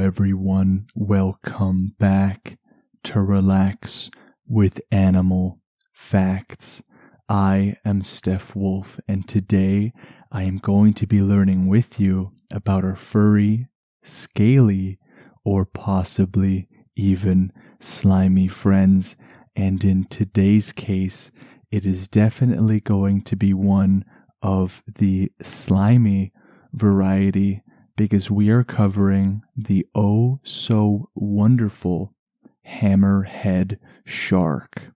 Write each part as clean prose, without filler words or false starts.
everyone, welcome back to Relax with Animal Facts. I am Steph Wolf, and today I am going to be learning with you about our furry, scaly, or possibly even slimy friends. And in today's case, it is definitely going to be one of the slimy variety, because we are covering the oh so wonderful Hammerhead Shark.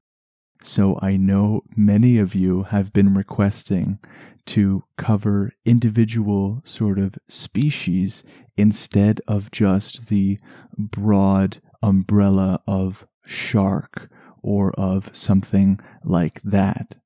So I know many of you have been requesting to cover individual sort of species instead of just the broad umbrella of shark or of something like that.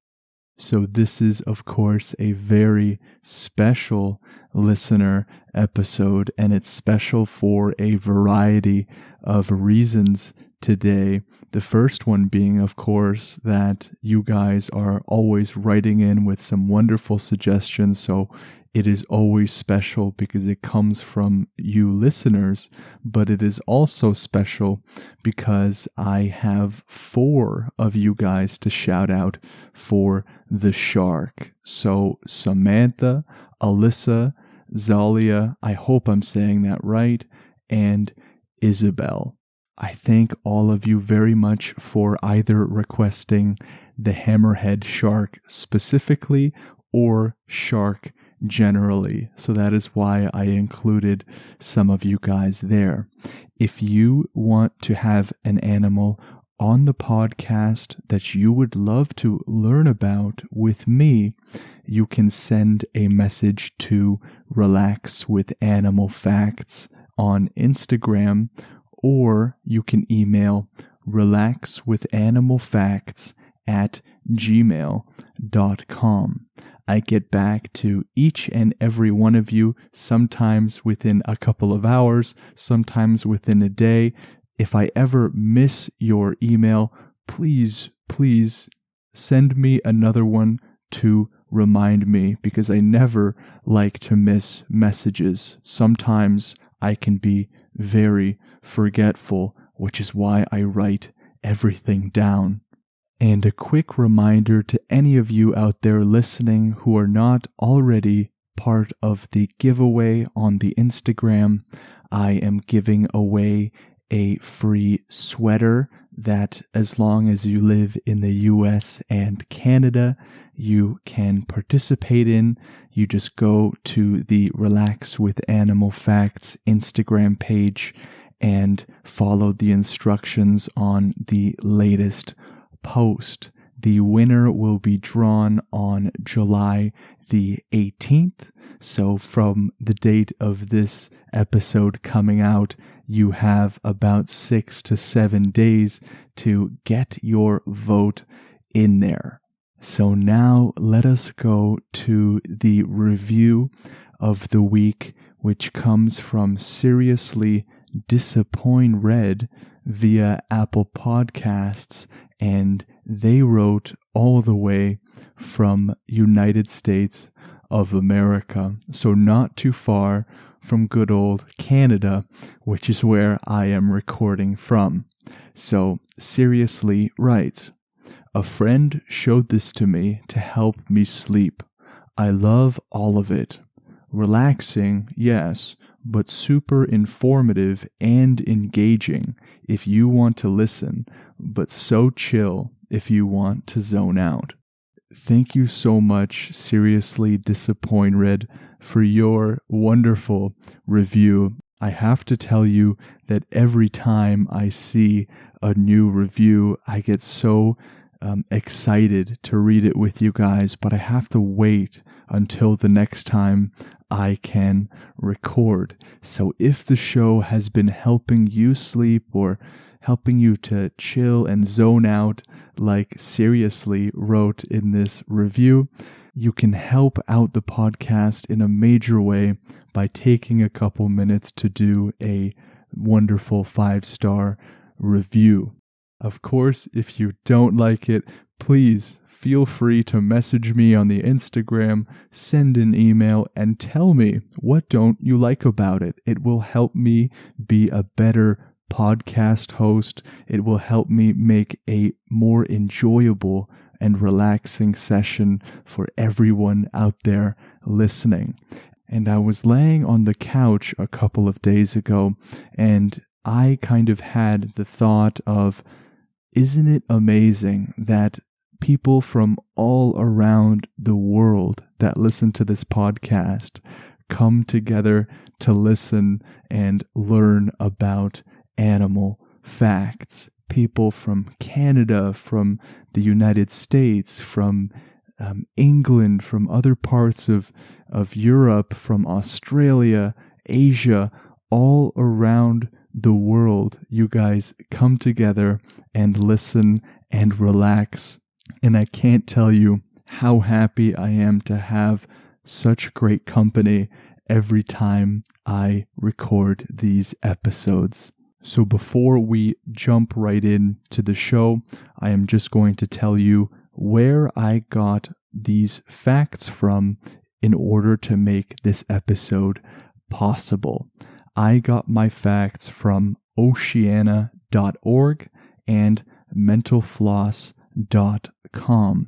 So this is, of course, a very special listener episode, and it's special for a variety of reasons today. The first one being, of course, that you guys are always writing in with some wonderful suggestions, so it is always special because it comes from you listeners, but it is also special because I have 4 of you guys to shout out for the shark. So Samantha, Alyssa, Zalia, I hope I'm saying that right, and Isabel. I thank all of you very much for either requesting the Hammerhead Shark specifically or shark generally. So that is why I included some of you guys there. If you want to have an animal on the podcast that you would love to learn about with me, you can send a message to Relax with Animal Facts on Instagram, or you can email relaxwithanimalfacts@gmail.com. I get back to each and every one of you, sometimes within a couple of hours, sometimes within a day. If I ever miss your email, please send me another one to remind me, because I never like to miss messages. Sometimes I can be very forgetful, which is why I write everything down. And a quick reminder to any of you out there listening who are not already part of the giveaway on the Instagram, I am giving away a free sweater that, as long as you live in the US and Canada, you can participate in. You just go to the Relax with Animal Facts Instagram page and follow the instructions on the latest post. The winner will be drawn on July the 18th. So from the date of this episode coming out, you have about 6 to 7 days to get your vote in there. So now let us go to the review of the week, which comes from Seriously Disappoint Red via Apple Podcasts, and they wrote all the way from United States of America, so not too far from good old Canada, which is where I am recording from. So Seriously writes, "A friend showed this to me to help me sleep. I love all of it. Relaxing, yes, but super informative and engaging if you want to listen, but so chill if you want to zone out." Thank you so much, Seriously Disappoint Red, for your wonderful review. I have to tell you that every time I see a new review, I get so excited to read it with you guys, but I have to wait until the next time I can record. So if the show has been helping you sleep or helping you to chill and zone out, like Seriously wrote in this review, you can help out the podcast in a major way by taking a couple minutes to do a wonderful 5-star review. Of course, if you don't like it, please feel free to message me on the Instagram, send an email, and tell me what don't you like about it. It will help me be a better podcast host. It will help me make a more enjoyable and relaxing session for everyone out there listening. And I was laying on the couch a couple of days ago, and I kind of had the thought of, isn't it amazing that people from all around the world that listen to this podcast come together to listen and learn about animal facts? People from Canada, from the United States, from England, from other parts of Europe, from Australia, Asia, all around the world. You guys come together and listen and relax. And I can't tell you how happy I am to have such great company every time I record these episodes. So before we jump right into the show, I am just going to tell you where I got these facts from in order to make this episode possible. I got my facts from oceana.org and mentalfloss.com.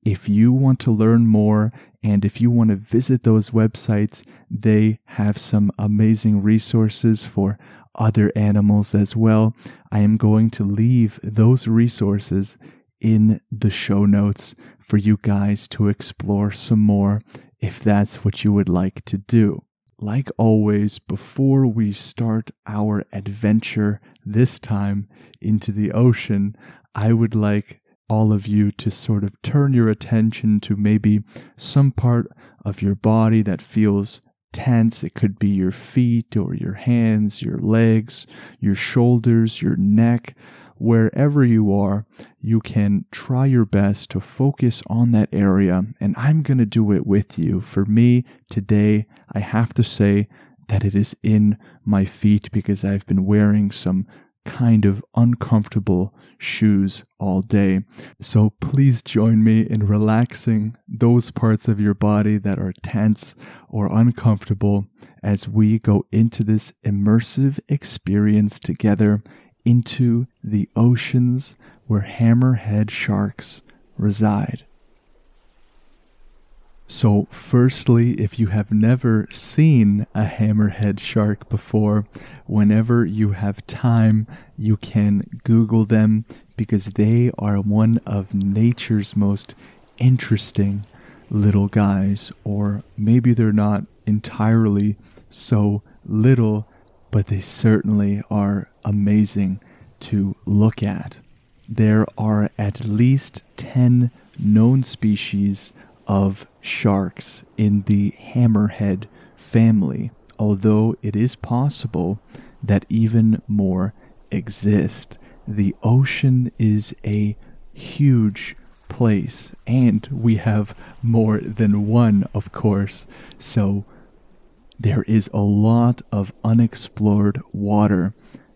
If you want to learn more and if you want to visit those websites, they have some amazing resources for other animals as well. I am going to leave those resources in the show notes for you guys to explore some more if that's what you would like to do. Like always, before we start our adventure this time into the ocean, I would like all of you to sort of turn your attention to maybe some part of your body that feels tense. It could be your feet or your hands, your legs, your shoulders, your neck. Wherever you are, you can try your best to focus on that area, and I'm going to do it with you. For me, today, I have to say that it is in my feet because I've been wearing some kind of uncomfortable shoes all day. So please join me in relaxing those parts of your body that are tense or uncomfortable as we go into this immersive experience together into the oceans where hammerhead sharks reside. So firstly, if you have never seen a hammerhead shark before, whenever you have time, you can Google them because they are one of nature's most interesting little guys. Or maybe they're not entirely so little, but they certainly are amazing to look at. There are at least 10 known species of sharks in the hammerhead family, although it is possible that even more exist. The ocean is a huge place, and we have more than one, of course, so there is a lot of unexplored water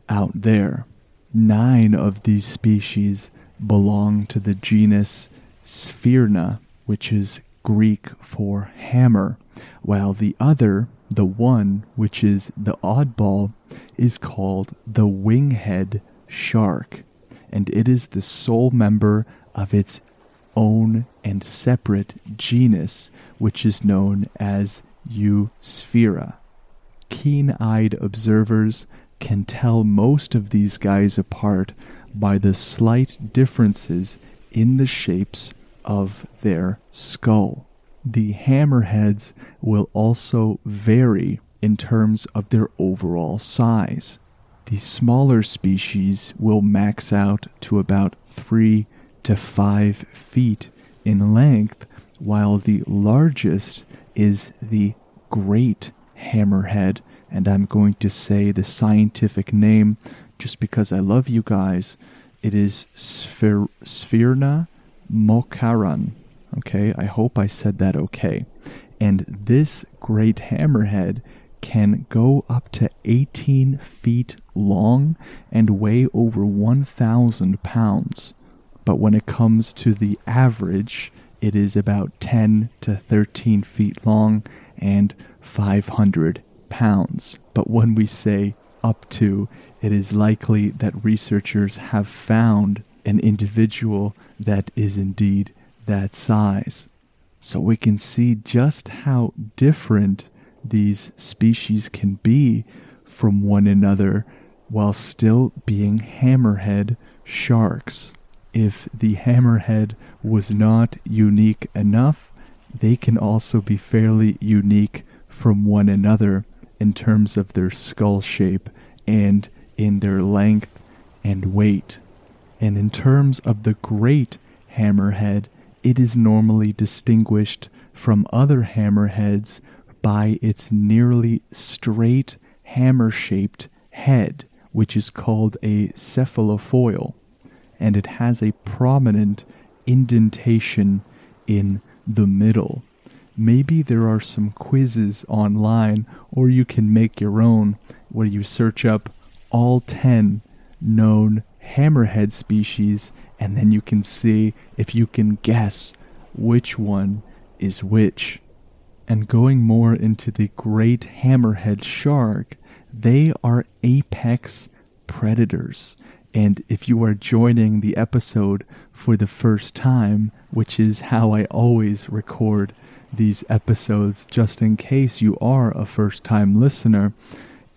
out there. 9 of these species belong to the genus Sphaerna, which is Greek for hammer, while the other, the one which is the oddball, is called the winghead shark, and it is the sole member of its own and separate genus, which is known as Eusphaera. Keen-eyed observers can tell most of these guys apart by the slight differences in the shapes of their skull. The hammerheads will also vary in terms of their overall size. The smaller species will max out to about 3 to 5 feet in length, while the largest is the great hammerhead, and I'm going to say the scientific name just because I love you guys. It is Sphaerna mocaran. Okay, I hope I said that okay. And this great hammerhead can go up to 18 feet long and weigh over 1,000 pounds. but when it comes to the average, it is about 10 to 13 feet long and 500 pounds. But when we say up to, it is likely that researchers have found an individual that is indeed that size. So we can see just how different these species can be from one another while still being hammerhead sharks. If the hammerhead was not unique enough, they can also be fairly unique from one another in terms of their skull shape and in their length and weight. And in terms of the great hammerhead, it is normally distinguished from other hammerheads by its nearly straight hammer-shaped head, which is called a cephalofoil, and it has a prominent indentation in the middle. Maybe there are some quizzes online, or you can make your own, where you search up all 10 known hammerhead species, and then you can see if you can guess which one is which. And going more into the great hammerhead shark, they are apex predators. And if you are joining the episode for the first time, which is how I always record these episodes, just in case you are a first-time listener,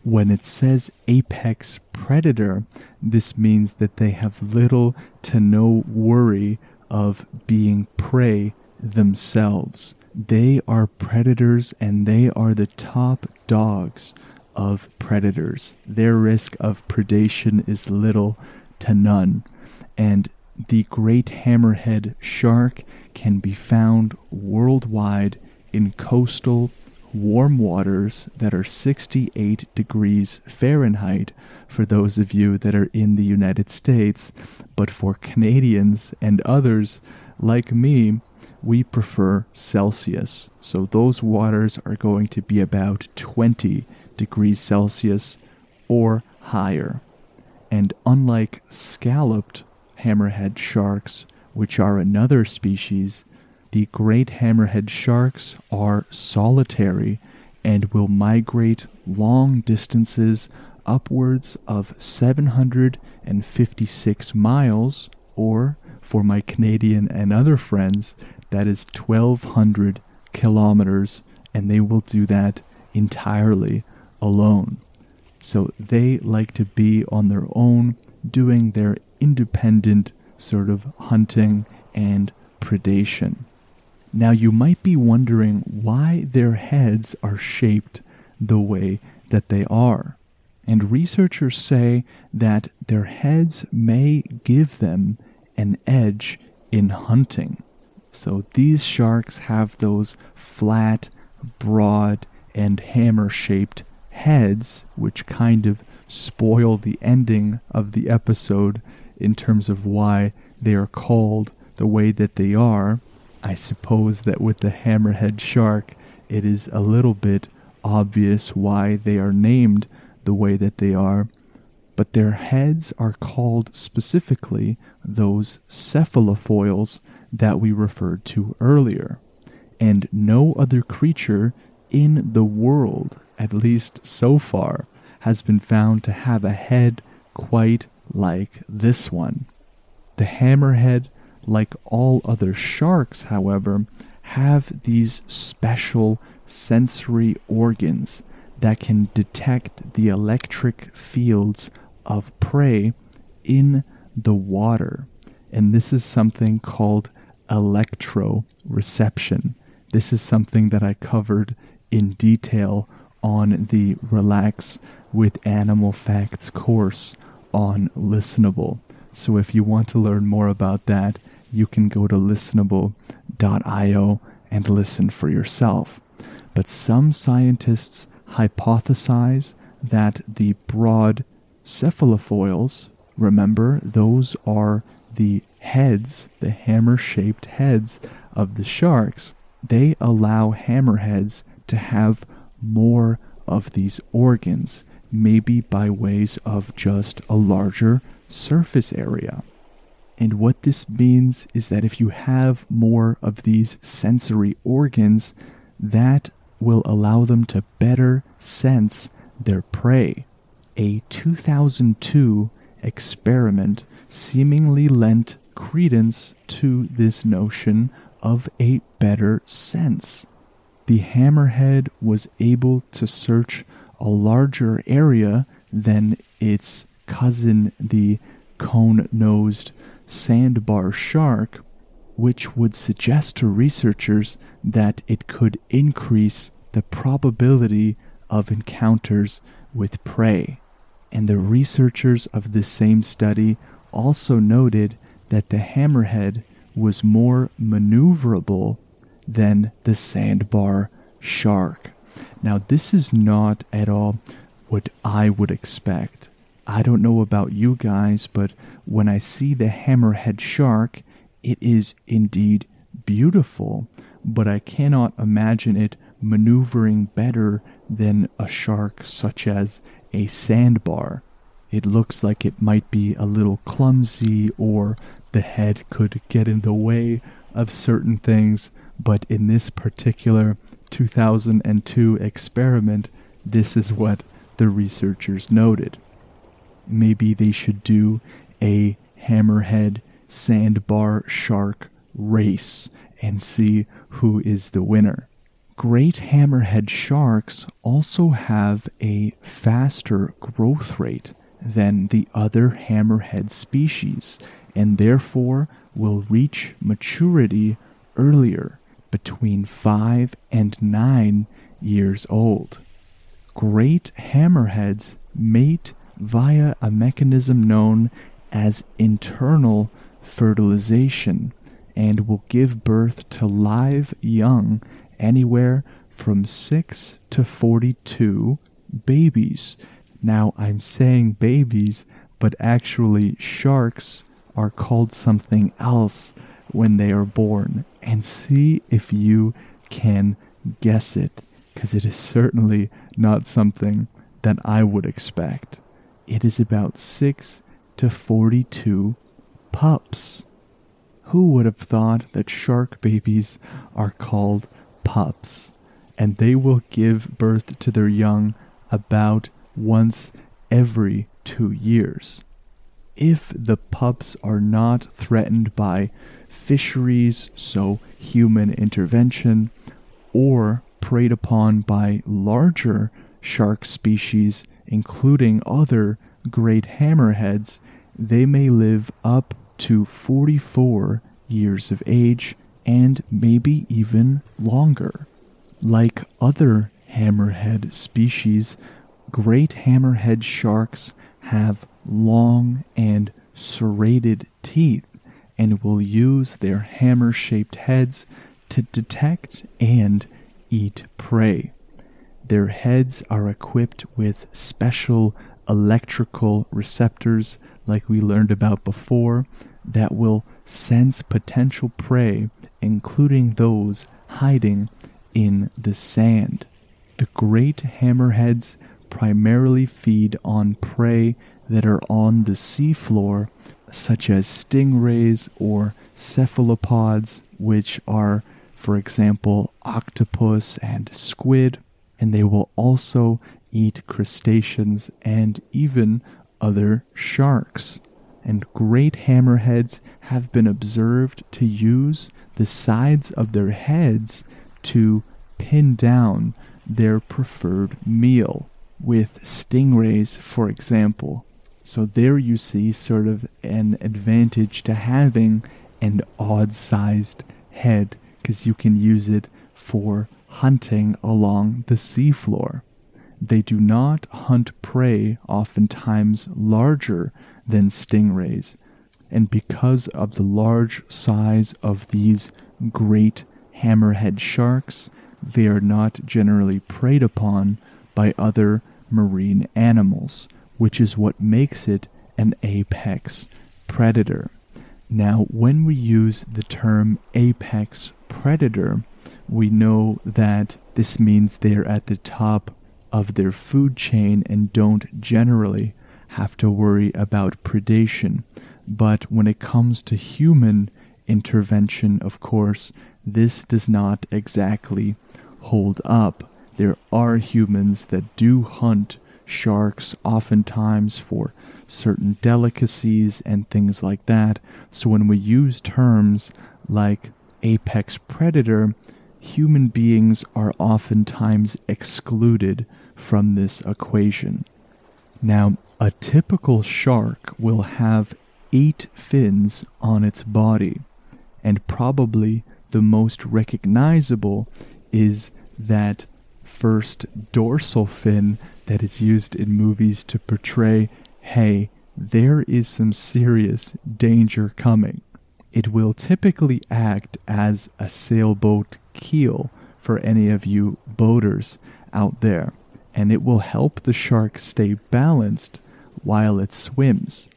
when it says apex predator, this means that they have little to no worry of being prey themselves. They are predators, and they are the top dogs of predators. Their risk of predation is little to none. And the great hammerhead shark can be found worldwide in coastal warm waters that are 68 degrees Fahrenheit for those of you that are in the United States. But for Canadians and others like me, we prefer Celsius. So those waters are going to be about 20 degrees Celsius or higher. And unlike scalloped hammerhead sharks, which are another species, the great hammerhead sharks are solitary and will migrate long distances upwards of 756 miles, or for my Canadian and other friends, that is 1,200 kilometers, and they will do that entirely alone. So they like to be on their own, doing their independent sort of hunting and predation. Now you might be wondering why their heads are shaped the way that they are. And researchers say that their heads may give them an edge in hunting. So these sharks have those flat, broad, and hammer-shaped heads, which kind of spoil the ending of the episode in terms of why they are called the way that they are. I suppose that with the hammerhead shark, it is a little bit obvious why they are named the way that they are, but their heads are called specifically those cephalofoils that we referred to earlier. And no other creature in the world, at least so far, has been found to have a head quite like this one. The hammerhead, like all other sharks, however, have these special sensory organs that can detect the electric fields of prey in the water. And this is something called electroreception. This is something that I covered in detail on the Relax with Animal Facts course on Listenable. So if you want to learn more about that, you can go to listenable.io and listen for yourself. But some scientists hypothesize that the broad cephalofoils, remember, those are the heads, the hammer-shaped heads of the sharks, they allow hammerheads to have more of these organs, maybe by ways of just a larger surface area. And what this means is that if you have more of these sensory organs, that will allow them to better sense their prey. A 2002 experiment seemingly lent credence to this notion of a better sense. The hammerhead was able to search a larger area than its cousin, the cone-nosed sandbar shark, which would suggest to researchers that it could increase the probability of encounters with prey. And the researchers of this same study also noted that the hammerhead was more maneuverable than the sandbar shark. Now, this is not at all what I would expect. I don't know about you guys, but when I see the hammerhead shark, it is indeed beautiful, but I cannot imagine it maneuvering better than a shark such as a sandbar. It looks like it might be a little clumsy, or the head could get in the way of certain things, but in this particular 2002 experiment, this is what the researchers noted. Maybe they should do a hammerhead sandbar shark race and see who is the winner. Great hammerhead sharks also have a faster growth rate than the other hammerhead species, and therefore will reach maturity earlier, between 5 and 9 years old. Great hammerheads mate via a mechanism known as internal fertilization, and will give birth to live young anywhere from 6 to 42 babies. Now, I'm saying babies, but actually sharks are called something else when they are born. And see if you can guess it, because it is certainly not something that I would expect. It is about 6 to 42 pups. Who would have thought that shark babies are called pups? And they will give birth to their young about once every 2 years. If the pups are not threatened by fisheries, so human intervention, or preyed upon by larger shark species, including other great hammerheads, they may live up to 44 years of age, and maybe even longer. Like other hammerhead species, great hammerhead sharks have long and serrated teeth and will use their hammer-shaped heads to detect and eat prey. Their heads are equipped with special electrical receptors, like we learned about before, that will sense potential prey, including those hiding in the sand. The great hammerheads primarily feed on prey that are on the seafloor, such as stingrays or cephalopods, which are, for example, octopus and squid, and they will also eat crustaceans and even other sharks. And great hammerheads have been observed to use the sides of their heads to pin down their preferred meal, with stingrays, for example. So there you see sort of an advantage to having an odd-sized head, because you can use it for hunting along the seafloor. They do not hunt prey oftentimes larger than stingrays, and because of the large size of these great hammerhead sharks, they are not generally preyed upon by other marine animals, which is what makes it an apex predator. Now, when we use the term apex predator, we know that this means they're at the top of their food chain and don't generally have to worry about predation, But when it comes to human intervention, of course, this does not exactly hold up. There are humans that do hunt sharks oftentimes for certain delicacies and things like that. So when we use terms like apex predator, human beings are oftentimes excluded from this equation. Now, a typical shark will have 8 fins on its body, and probably the most recognizable is that first dorsal fin that is used in movies to portray, hey, there is some serious danger coming. It will typically act as a sailboat keel for any of you boaters out there, and it will help the shark stay balanced while it swims.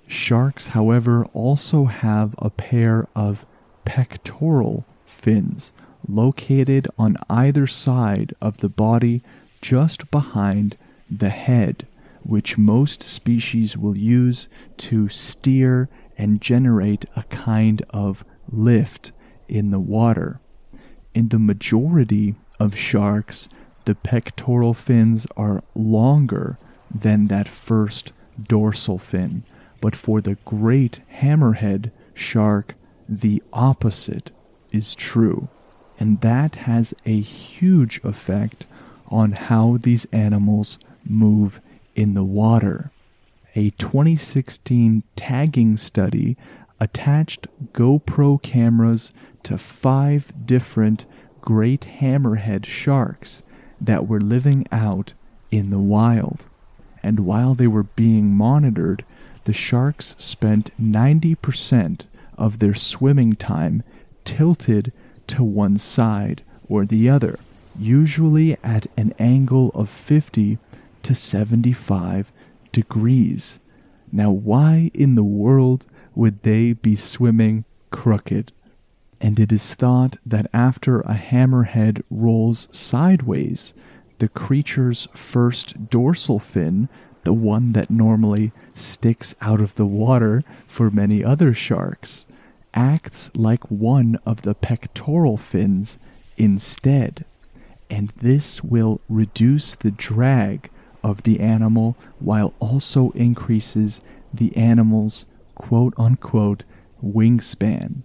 Sharks, however, also have a pair of pectoral fins located on either side of the body just behind the head, which most species will use to steer and generate a kind of lift in the water. In the majority of sharks, the pectoral fins are longer than that first dorsal fin, but for the great hammerhead shark, the opposite is true. And that has a huge effect on how these animals move in the water. A 2016 tagging study attached GoPro cameras to 5 different great hammerhead sharks that were living out in the wild. And while they were being monitored, the sharks spent 90% of their swimming time tilted to one side or the other, usually at an angle of 50 to 75 degrees. Now, why in the world would they be swimming crooked? And it is thought that after a hammerhead rolls sideways, the creature's first dorsal fin, the one that normally sticks out of the water for many other sharks, acts like one of the pectoral fins instead. And this will reduce the drag of the animal while also increases the animal's quote-unquote wingspan.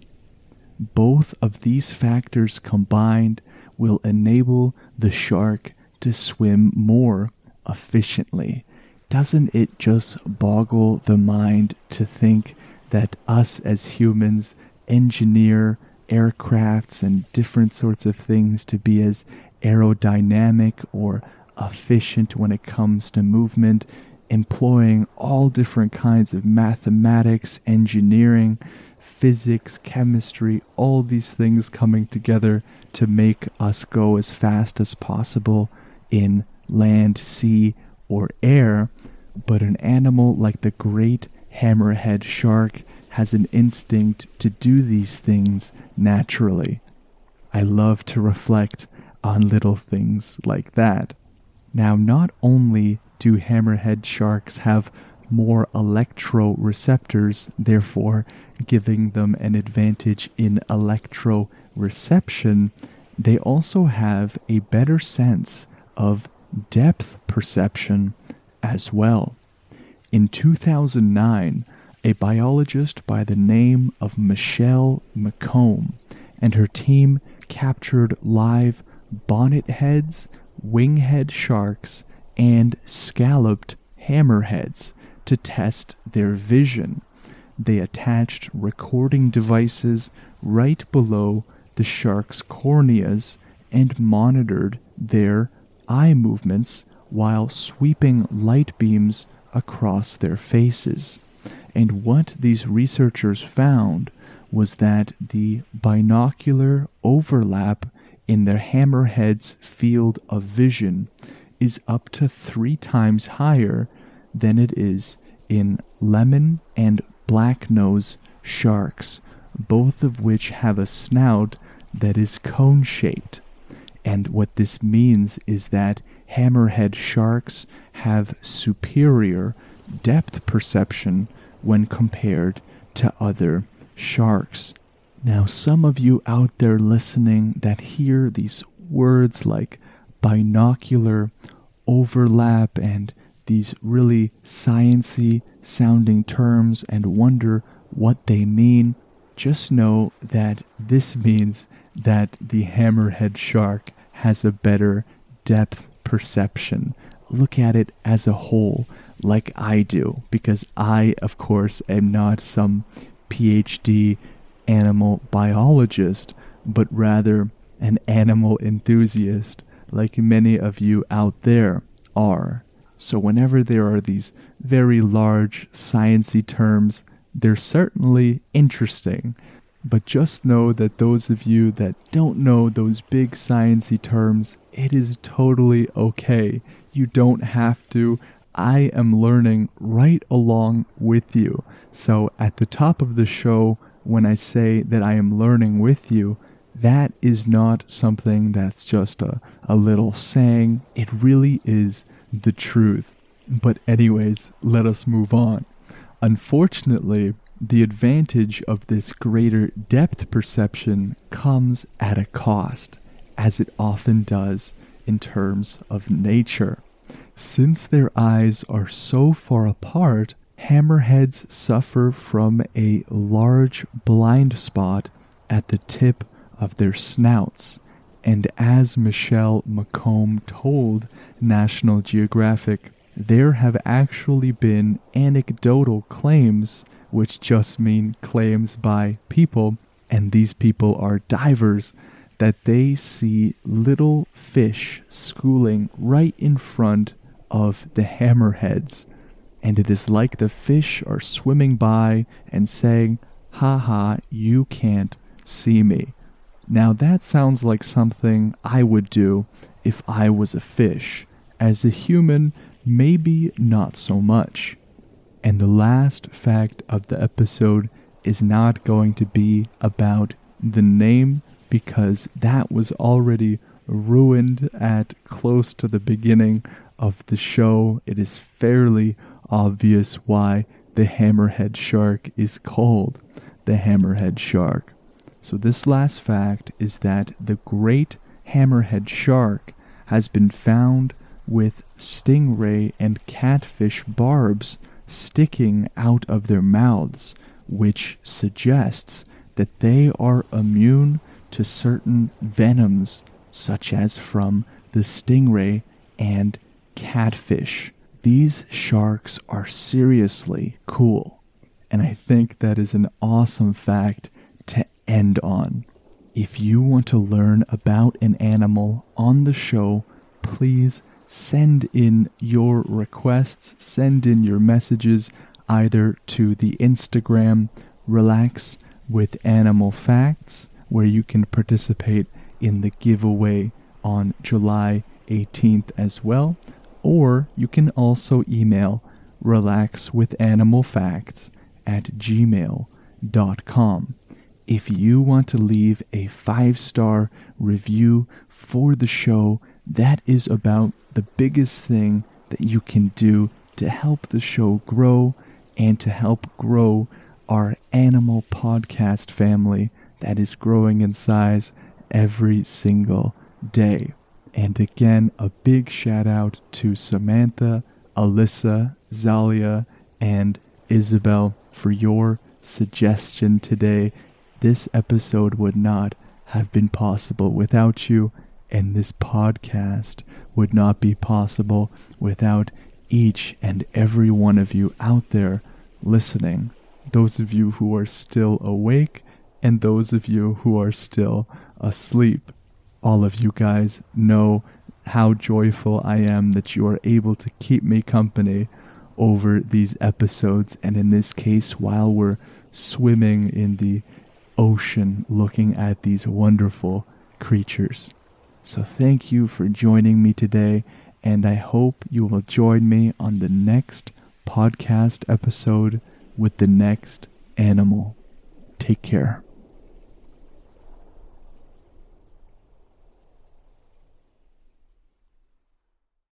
Both of these factors combined will enable the shark to swim more efficiently. Doesn't it just boggle the mind to think that us as humans engineer aircrafts and different sorts of things to be as aerodynamic or efficient when it comes to movement, employing all different kinds of mathematics, engineering, physics, chemistry, all these things coming together to make us go as fast as possible in land, sea, or air. But an animal like the great hammerhead shark has an instinct to do these things naturally. I love to reflect on little things like that. Now, not only do hammerhead sharks have more electroreceptors, therefore giving them an advantage in electroreception, they also have a better sense of depth perception as well. In 2009, a biologist by the name of Michelle McComb and her team captured live bonnetheads, winghead sharks, and scalloped hammerheads to test their vision. They attached recording devices right below the sharks' corneas and monitored their eye movements while sweeping light beams across their faces. And what these researchers found was that the binocular overlap in their hammerhead's field of vision is up to 3 times higher than it is in lemon and black-nose sharks, both of which have a snout that is cone-shaped. And what this means is that hammerhead sharks have superior depth perception when compared to other sharks. Now, some of you out there listening that hear these words like binocular, overlap, and these really sciencey sounding terms and wonder what they mean, just know that this means that the hammerhead shark has a better depth perception. Look at it as a whole, like I do, because I, of course, am not some PhD animal biologist, but rather an animal enthusiast, like many of you out there are. So whenever there are these very large sciencey terms, they're certainly interesting. But just know that those of you that don't know those big sciencey terms, it is totally okay. You don't have to. I am learning right along with you. So at the top of the show, when I say that I am learning with you, that is not something that's just a little saying. It really is the truth. But anyways, let us move on. Unfortunately, the advantage of this greater depth perception comes at a cost, as it often does in terms of nature. Since their eyes are so far apart, hammerheads suffer from a large blind spot at the tip of their snouts. And as Michelle McComb told National Geographic, there have actually been anecdotal claims, which just mean claims by people, and these people are divers, that they see little fish schooling right in front of the hammerheads. And it is like the fish are swimming by and saying, "Ha ha, you can't see me." Now that sounds like something I would do if I was a fish. As a human, maybe not so much. And the last fact of the episode is not going to be about the name, because that was already ruined at close to the beginning of the show. It is fairly obvious why the hammerhead shark is called the hammerhead shark. So this last fact is that the great hammerhead shark has been found with stingray and catfish barbs sticking out of their mouths, which suggests that they are immune to certain venoms, such as from the stingray and catfish. These sharks are seriously cool, and I think that is an awesome fact to end on. If you want to learn about an animal on the show, please send in your requests, send in your messages either to the Instagram Relax with Animal Facts, where you can participate in the giveaway on July 18th as well, or you can also email relaxwithanimalfacts@gmail.com. If you want to leave a 5-star review for the show, that is about the biggest thing that you can do to help the show grow and to help grow our animal podcast family that is growing in size every single day. And again, a big shout out to Samantha, Alyssa, Zalia, and Isabel for your suggestion today. This episode would not have been possible without you, and this podcast would not be possible without each and every one of you out there listening. Those of you who are still awake and those of you who are still asleep. All of you guys know how joyful I am that you are able to keep me company over these episodes, and in this case while we're swimming in the ocean looking at these wonderful creatures. So thank you for joining me today, and I hope you will join me on the next podcast episode with the next animal. Take care.